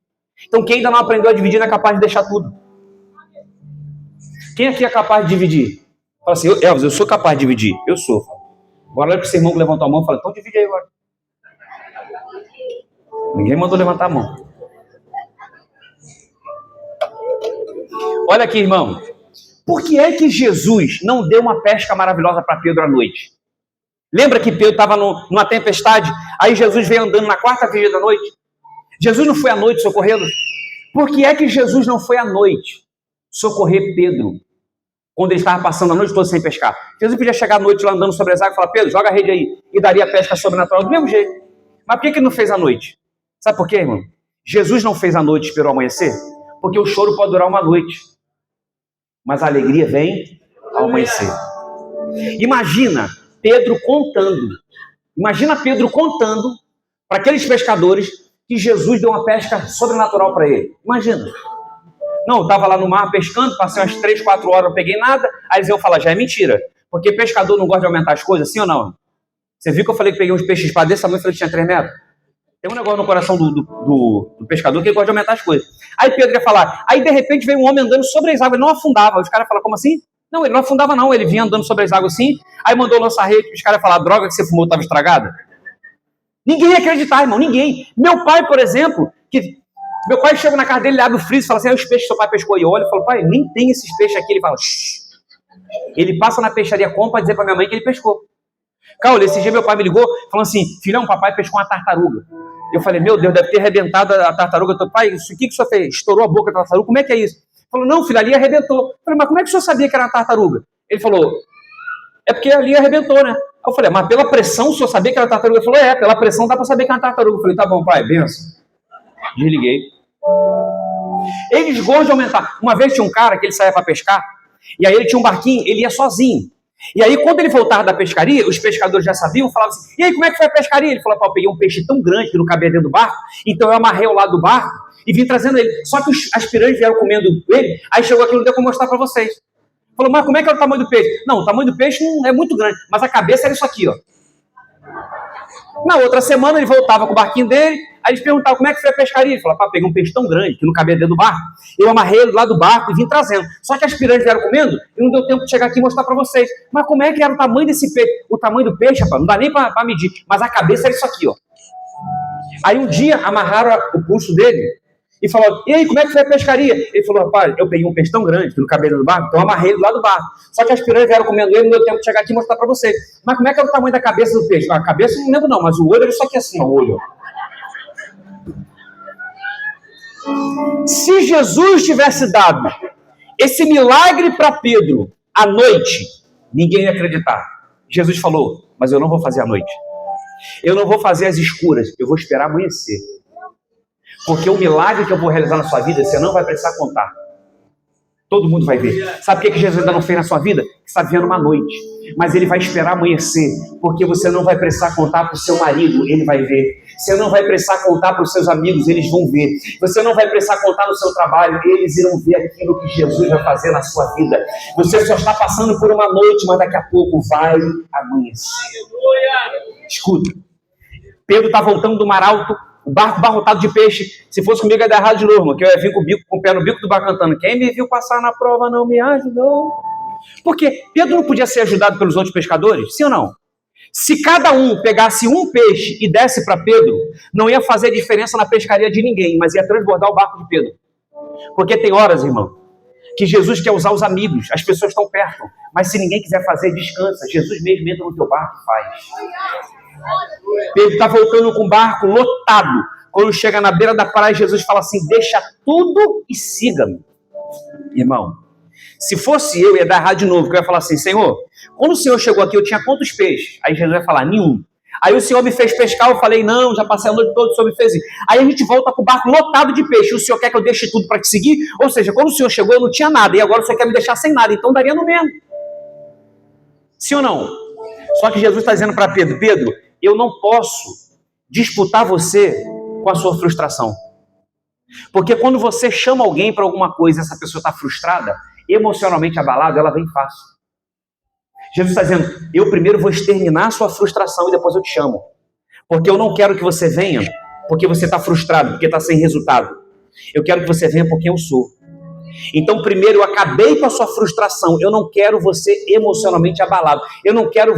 Então quem ainda não aprendeu a dividir não é capaz de deixar tudo. Quem aqui é capaz de dividir? Fala assim, Elvis, eu sou capaz de dividir. Eu sou. Agora olha para o seu irmão que levantou a mão e fala, então divide aí agora. Ninguém mandou levantar a mão. Olha aqui, irmão. Por que é que Jesus não deu uma pesca maravilhosa para Pedro à noite? Lembra que Pedro estava numa tempestade? Aí Jesus veio andando na quarta-feira da noite. Jesus não foi à noite socorrê-lo? Por que é que Jesus não foi à noite socorrer Pedro? Quando ele estava passando a noite toda sem pescar. Jesus podia chegar à noite lá andando sobre as águas e falar, Pedro, joga a rede aí. E daria a pesca sobrenatural do mesmo jeito. Mas por que ele não fez à noite? Sabe por quê, irmão? Jesus não fez à noite e esperou amanhecer? Porque o choro pode durar uma noite. Mas a alegria vem ao amanhecer. Imagina Pedro contando. Imagina Pedro contando para aqueles pescadores que Jesus deu uma pesca sobrenatural para ele. Imagina. Não, eu estava lá no mar pescando, passei umas 3, 4 horas, não peguei nada. Aí eles iam falar, já é mentira. Porque pescador não gosta de aumentar as coisas, sim ou não? Você viu que eu falei que peguei uns peixes espada desse tamanho e falei que tinha 3 metros? Tem um negócio no coração do pescador que ele gosta de aumentar as coisas. Aí Pedro ia falar, aí de repente veio um homem andando sobre as águas, ele não afundava. Os caras falam, como assim? Não, ele não afundava não, ele vinha andando sobre as águas assim, aí mandou lançar rede, os caras iam falar, a droga que você fumou estava estragada. Ninguém ia acreditar, irmão, ninguém. Meu pai, por exemplo, meu pai chega na casa dele, ele abre o freezer e fala assim, os peixes que seu pai pescou. E eu olho e falo, pai, nem tem esses peixes aqui. Ele fala, shh. Ele passa na peixaria com para dizer para minha mãe que ele pescou. Caule, esse dia meu pai me ligou, falando assim, filhão, papai pescou uma tartaruga. Eu falei, meu Deus, deve ter arrebentado a tartaruga. Pai, o que o senhor fez? Estourou a boca da tartaruga? Como é que é isso? Ele falou, não, filho, ali arrebentou. Eu falei, mas como é que o senhor sabia que era uma tartaruga? Ele falou, é porque ali arrebentou, né? Eu falei, mas pela pressão o senhor sabia que era tartaruga? Ele falou, pela pressão dá para saber que é uma tartaruga. Eu falei, tá bom, pai, benção. Desliguei. Eles gostam de aumentar. Uma vez tinha um cara que ele saía para pescar, e aí ele tinha um barquinho, ele ia sozinho. E aí, quando ele voltava da pescaria, os pescadores já sabiam, falavam assim, e aí, como é que foi a pescaria? Ele falou, eu peguei um peixe tão grande que não cabia dentro do barco, então eu amarrei ao lado do barco e vim trazendo ele. Só que os aspirantes vieram comendo ele, aí chegou aqui, não deu para mostrar para vocês. Falou, mas como é que é o tamanho do peixe? Não, o tamanho do peixe não é muito grande, mas a cabeça era isso aqui, ó. Na outra semana, ele voltava com o barquinho dele, aí eles perguntavam, como é que foi a pescaria? Ele falou, peguei um peixe tão grande que não cabia dentro do barco, eu amarrei ele lá do barco e vim trazendo. Só que as piranhas vieram comendo e não deu tempo de chegar aqui e mostrar para vocês. Mas como é que era o tamanho desse peixe? O tamanho do peixe, rapaz, não dá nem para medir, mas a cabeça era isso aqui, ó. Aí um dia amarraram o pulso dele e falaram, e aí, como é que foi a pescaria? Ele falou, rapaz, eu peguei um peixe tão grande que não cabia dentro do barco, então eu amarrei ele lá do barco. Só que as piranhas vieram comendo ele, não deu tempo de chegar aqui e mostrar para vocês. Mas como é que era o tamanho da cabeça do peixe? A cabeça eu não lembro não, mas o olho era isso aqui assim, ó, o olho. Se Jesus tivesse dado esse milagre para Pedro à noite, ninguém ia acreditar. Jesus falou, mas eu não vou fazer à noite. Eu não vou fazer às escuras, eu vou esperar amanhecer. Porque o milagre que eu vou realizar na sua vida, você não vai precisar contar. Todo mundo vai ver. Sabe o que Jesus ainda não fez na sua vida? Está vendo uma noite. Mas ele vai esperar amanhecer. Porque você não vai precisar contar para o seu marido, ele vai ver. Você não vai precisar contar para os seus amigos, eles vão ver. Você não vai precisar contar no seu trabalho, eles irão ver aquilo que Jesus vai fazer na sua vida. Você só está passando por uma noite, mas daqui a pouco vai amanhecer. Escuta. Pedro está voltando do mar alto. o barco barrotado de peixe. Se fosse comigo ia dar errado de novo, irmão, que eu ia vir com o pé no bico do barco cantando: quem me viu passar na prova não me ajudou. Porque Pedro não podia ser ajudado pelos outros pescadores? Sim ou não? Se cada um pegasse um peixe e desse para Pedro, não ia fazer diferença na pescaria de ninguém, mas ia transbordar o barco de Pedro. Porque tem horas, irmão, que Jesus quer usar os amigos, as pessoas estão perto, mas se ninguém quiser fazer, descansa. Jesus mesmo entra no teu barco e faz. Pedro está voltando com o barco lotado. Quando chega na beira da praia, Jesus fala assim: deixa tudo e siga-me. Irmão, se fosse eu, ia dar errado de novo, porque eu ia falar assim: Senhor, quando o Senhor chegou aqui, eu tinha quantos peixes? Aí Jesus vai falar: nenhum. Aí o Senhor me fez pescar, eu falei: não, já passei a noite toda, o Senhor me fez isso. Aí a gente volta com o barco lotado de peixe. O Senhor quer que eu deixe tudo para te seguir? Ou seja, quando o Senhor chegou, eu não tinha nada, e agora o Senhor quer me deixar sem nada, então daria no mesmo. Sim ou não? Só que Jesus está dizendo para Pedro: Pedro, eu não posso disputar você com a sua frustração. Porque quando você chama alguém para alguma coisa e essa pessoa está frustrada, emocionalmente abalada, ela vem fácil. Jesus está dizendo: eu primeiro vou exterminar a sua frustração e depois eu te chamo. Porque eu não quero que você venha porque você está frustrado, porque está sem resultado. Eu quero que você venha porque eu sou. Então primeiro eu acabei com a sua frustração. Eu não quero você emocionalmente abalado. Eu não quero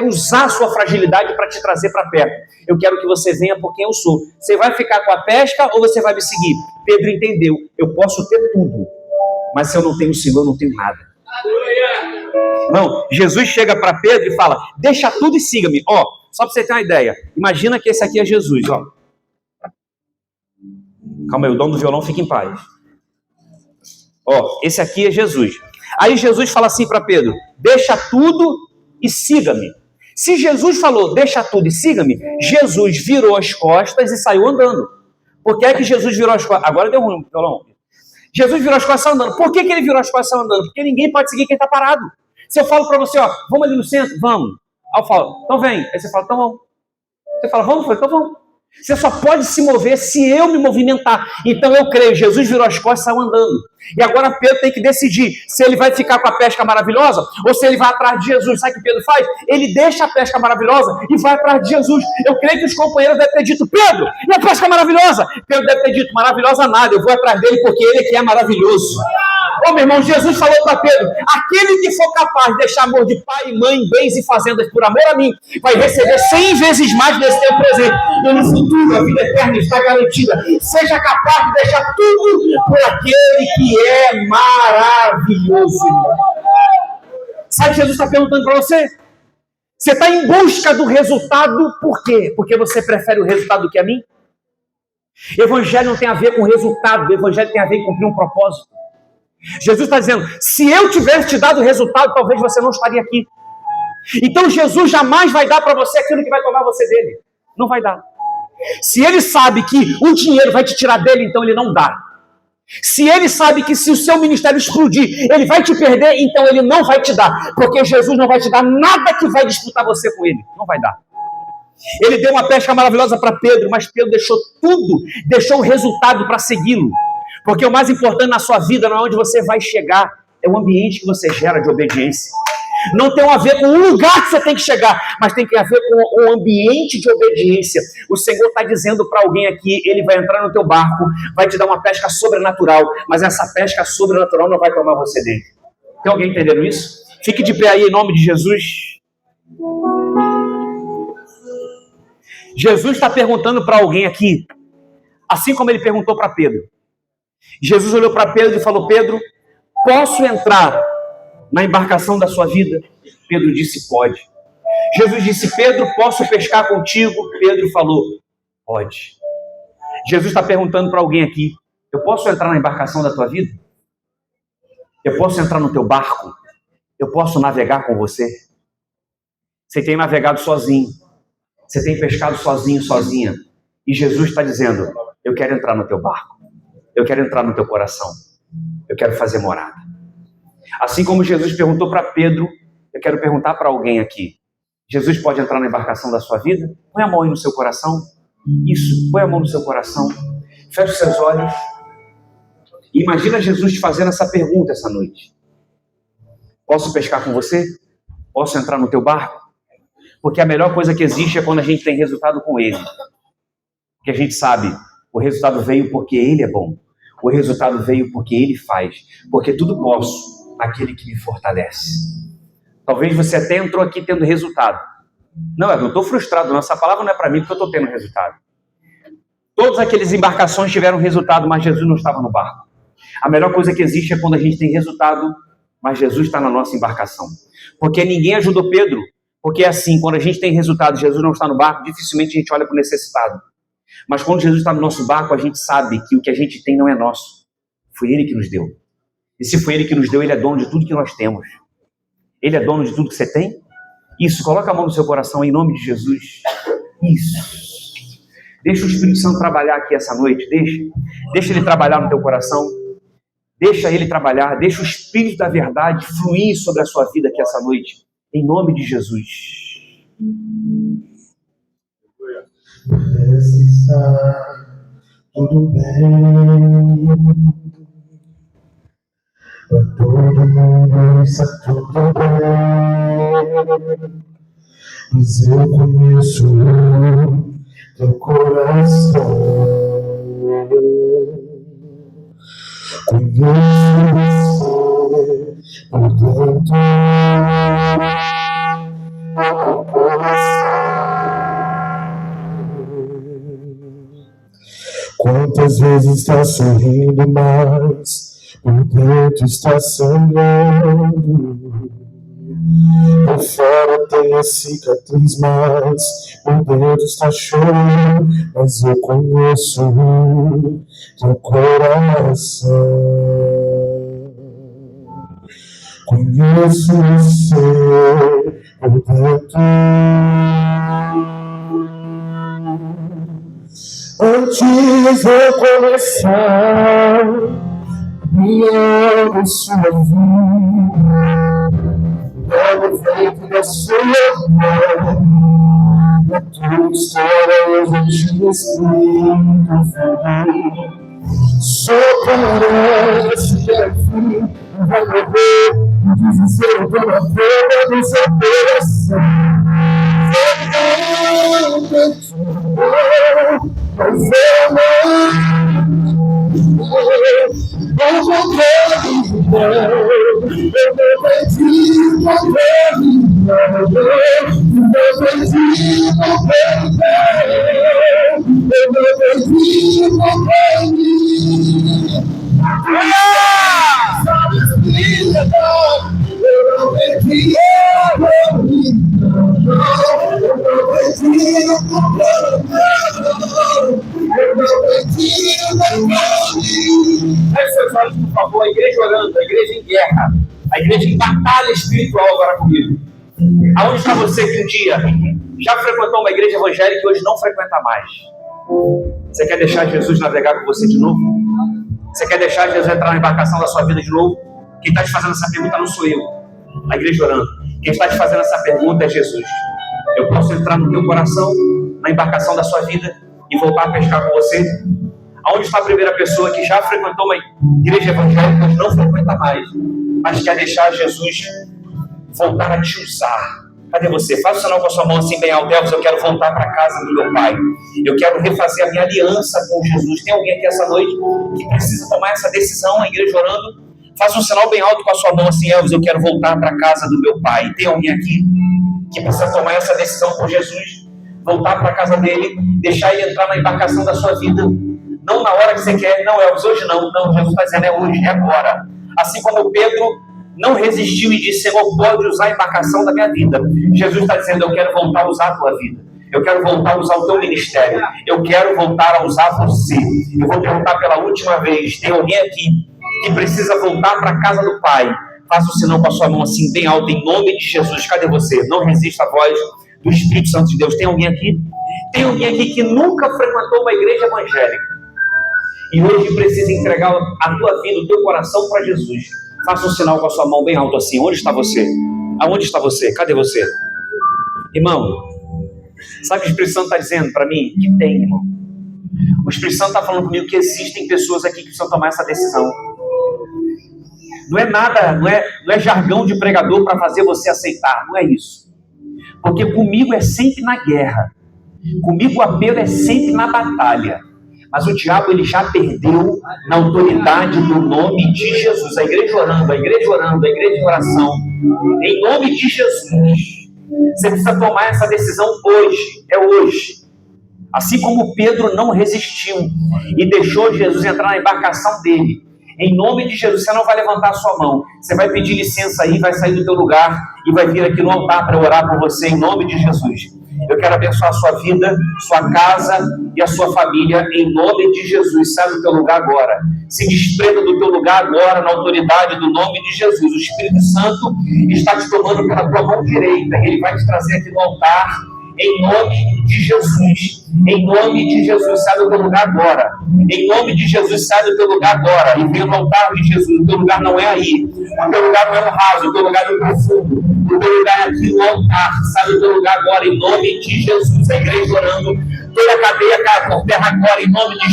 usar a sua fragilidade para te trazer para perto. Eu quero que você venha porque eu sou. Você vai ficar com a pesca ou você vai me seguir? Pedro entendeu: eu posso ter tudo, mas se eu não tenho o Senhor, eu não tenho nada. Não, Jesus chega para Pedro e fala: deixa tudo e siga-me. Ó, só para você ter uma ideia, imagina que esse aqui é Jesus, ó. Calma aí, o dono do violão fica em paz. Ó, esse aqui é Jesus. Aí Jesus fala assim para Pedro: deixa tudo e siga-me. Se Jesus falou deixa tudo e siga-me, Jesus virou as costas e saiu andando. Por que é que Jesus virou as costas? Agora deu ruim no violão. Jesus virou as costas e saiu andando. Por que ele virou as costas e saiu andando? Porque ninguém pode seguir quem está parado. Se eu falo para você: ó, vamos ali no centro? Vamos. Aí eu falo: então vem. Aí você fala: então vamos. Você fala: vamos? Eu falo: então vamos. Você só pode se mover se eu me movimentar. Então eu creio, Jesus virou as costas e saiu andando. E agora Pedro tem que decidir se ele vai ficar com a pesca maravilhosa ou se ele vai atrás de Jesus. Sabe o que Pedro faz? Ele deixa a pesca maravilhosa e vai atrás de Jesus. Eu creio que os companheiros devem ter dito: Pedro, e a pesca maravilhosa? Pedro deve ter dito: maravilhosa nada, eu vou atrás dele porque ele é que é maravilhoso. Ô meu irmão, Jesus falou para Pedro: aquele que for capaz de deixar amor de pai, mãe, bens e fazendas por amor a mim, vai receber 100 vezes mais desse teu presente. E no futuro, a vida eterna está garantida. Seja capaz de deixar tudo por aquele que é maravilhoso. Sabe o que Jesus está perguntando para você? Você está em busca do resultado, por quê? Porque você prefere o resultado do que a mim? Evangelho não tem a ver com resultado, o evangelho tem a ver com cumprir um propósito. Jesus está dizendo: se eu tivesse te dado o resultado, talvez você não estaria aqui. Então Jesus jamais vai dar para você aquilo que vai tomar você dele. Não vai dar. Se ele sabe que o dinheiro vai te tirar dele, então ele não dá. Se ele sabe que se o seu ministério explodir, ele vai te perder, então ele não vai te dar. Porque Jesus não vai te dar nada que vai disputar você com ele. Não vai dar. Ele deu uma pesca maravilhosa para Pedro, mas Pedro deixou tudo, deixou o resultado para segui-lo. Porque o mais importante na sua vida não é onde você vai chegar, é o ambiente que você gera de obediência. Não tem a ver com o lugar que você tem que chegar, mas tem a ver com o ambiente de obediência. O Senhor está dizendo para alguém aqui: ele vai entrar no teu barco, vai te dar uma pesca sobrenatural, mas essa pesca sobrenatural não vai tomar você dele. Tem alguém entendendo isso? Fique de pé aí em nome de Jesus. Jesus está perguntando para alguém aqui, assim como ele perguntou para Pedro. Jesus olhou para Pedro e falou: Pedro, posso entrar na embarcação da sua vida? Pedro disse: pode. Jesus disse: Pedro, posso pescar contigo? Pedro falou: pode. Jesus está perguntando para alguém aqui: eu posso entrar na embarcação da tua vida? Eu posso entrar no teu barco? Eu posso navegar com você? Você tem navegado sozinho, você tem pescado sozinho, sozinha, e Jesus está dizendo: eu quero entrar no teu barco. Eu quero entrar no teu coração. Eu quero fazer morada. Assim como Jesus perguntou para Pedro, eu quero perguntar para alguém aqui: Jesus pode entrar na embarcação da sua vida? Põe a mão aí no seu coração. Isso, põe a mão no seu coração. Feche os seus olhos. E imagina Jesus te fazendo essa pergunta essa noite: posso pescar com você? Posso entrar no teu barco? Porque a melhor coisa que existe é quando a gente tem resultado com ele. Porque a gente sabe, o resultado veio porque Ele é bom. O resultado veio porque Ele faz. Porque tudo posso naquele que me fortalece. Talvez você até entrou aqui tendo resultado. Não, eu estou frustrado. Nossa palavra não é para mim porque eu estou tendo resultado. Todas aquelas embarcações tiveram resultado, mas Jesus não estava no barco. A melhor coisa que existe é quando a gente tem resultado, mas Jesus está na nossa embarcação. Porque ninguém ajudou Pedro. Porque é assim, quando a gente tem resultado, Jesus não está no barco, dificilmente a gente olha para o necessitado. Mas quando Jesus está no nosso barco, a gente sabe que o que a gente tem não é nosso. Foi Ele que nos deu. E se foi Ele que nos deu, Ele é dono de tudo que nós temos. Ele é dono de tudo que você tem? Isso, coloca a mão no seu coração em nome de Jesus. Isso. Deixa o Espírito Santo trabalhar aqui essa noite. Deixa Ele trabalhar no teu coração. Deixa Ele trabalhar. Deixa o Espírito da verdade fluir sobre a sua vida aqui essa noite. Em nome de Jesus. Parece estar tudo bem. Para todo mundo está tudo bem. Mas eu conheço teu coração. Conheço você por dentro. Meu coração. Quantas vezes está sorrindo, mas por dentro está sangrando. Por fora tem a cicatriz, mas por dentro está chorando. Mas eu conheço teu coração. Conheço você por dentro. Antes de eu começar minha sua vida, logo feito da sua mão, a tua história eu já tinha escrito. Só parece que é fim, vai morrer, desespero pela boca do seu coração. Mas eu não vou seus olhos, por favor, a igreja orando, a igreja em guerra, a igreja em batalha espiritual agora comigo. Aonde está você que um dia já frequentou uma igreja evangélica e hoje não frequenta mais? Você quer deixar Jesus navegar com você de novo? Você quer deixar Jesus entrar na embarcação da sua vida de novo? Quem está te fazendo essa pergunta não sou eu, a igreja orando. Quem está te fazendo essa pergunta é Jesus. Eu posso entrar no teu coração, na embarcação da sua vida e voltar a pescar com você? Aonde está a primeira pessoa que já frequentou uma igreja evangélica e não frequenta mais, mas quer deixar Jesus voltar a te usar? Cadê você? Faz o sinal com a sua mão assim bem alto. Eu quero voltar para a casa do meu Pai. Eu quero refazer a minha aliança com Jesus. Tem alguém aqui essa noite que precisa tomar essa decisão? A igreja orando. Faz um sinal bem alto com a sua mão assim, Elvis, eu quero voltar para a casa do meu Pai. Tem alguém aqui que precisa tomar essa decisão com Jesus? Voltar para a casa dele, deixar ele entrar na embarcação da sua vida. Não na hora que você quer, não, Elvis, hoje não. Não, Jesus está dizendo, é hoje, é agora. Assim como Pedro não resistiu e disse, Senhor, pode usar a embarcação da minha vida. Jesus está dizendo, eu quero voltar a usar a tua vida. Eu quero voltar a usar o teu ministério. Eu quero voltar a usar você. Eu vou perguntar pela última vez, tem alguém aqui que precisa voltar para a casa do Pai? Faça o sinal com a sua mão assim, bem alto, em nome de Jesus. Cadê você? Não resista à voz do Espírito Santo de Deus. Tem alguém aqui? Tem alguém aqui que nunca frequentou uma igreja evangélica e hoje precisa entregar a tua vida, o teu coração para Jesus? Faça um sinal com a sua mão bem alto assim. Onde está você? Aonde está você? Cadê você? Irmão, sabe o que o Espírito Santo está dizendo para mim? Que tem, irmão. O Espírito Santo está falando comigo que existem pessoas aqui que precisam tomar essa decisão. Não é nada, não é jargão de pregador para fazer você aceitar. Não é isso. Porque comigo é sempre na guerra. Comigo o apelo é sempre na batalha. Mas o diabo ele já perdeu na autoridade do nome de Jesus. A igreja orando, a igreja orando, a igreja em oração. Em nome de Jesus. Você precisa tomar essa decisão hoje. É hoje. Assim como Pedro não resistiu e deixou Jesus entrar na embarcação dele. Em nome de Jesus, você não vai levantar a sua mão. Você vai pedir licença aí, vai sair do teu lugar e vai vir aqui no altar para orar por você em nome de Jesus. Eu quero abençoar a sua vida, sua casa e a sua família em nome de Jesus. Sai do teu lugar agora. Se desprenda do teu lugar agora na autoridade do nome de Jesus. O Espírito Santo está te tomando pela tua mão direita. Ele vai te trazer aqui no altar em nome de Jesus. Em nome de Jesus, sai do teu lugar agora. Em nome de Jesus, sai do teu lugar agora. E venha no altar de Jesus. O teu lugar não é aí. O teu lugar não é no raso. O teu lugar é no profundo. O teu lugar é aqui no altar. Sai do teu lugar agora, em nome de Jesus. A igreja orando. Toda a cadeia cai por terra agora, em nome de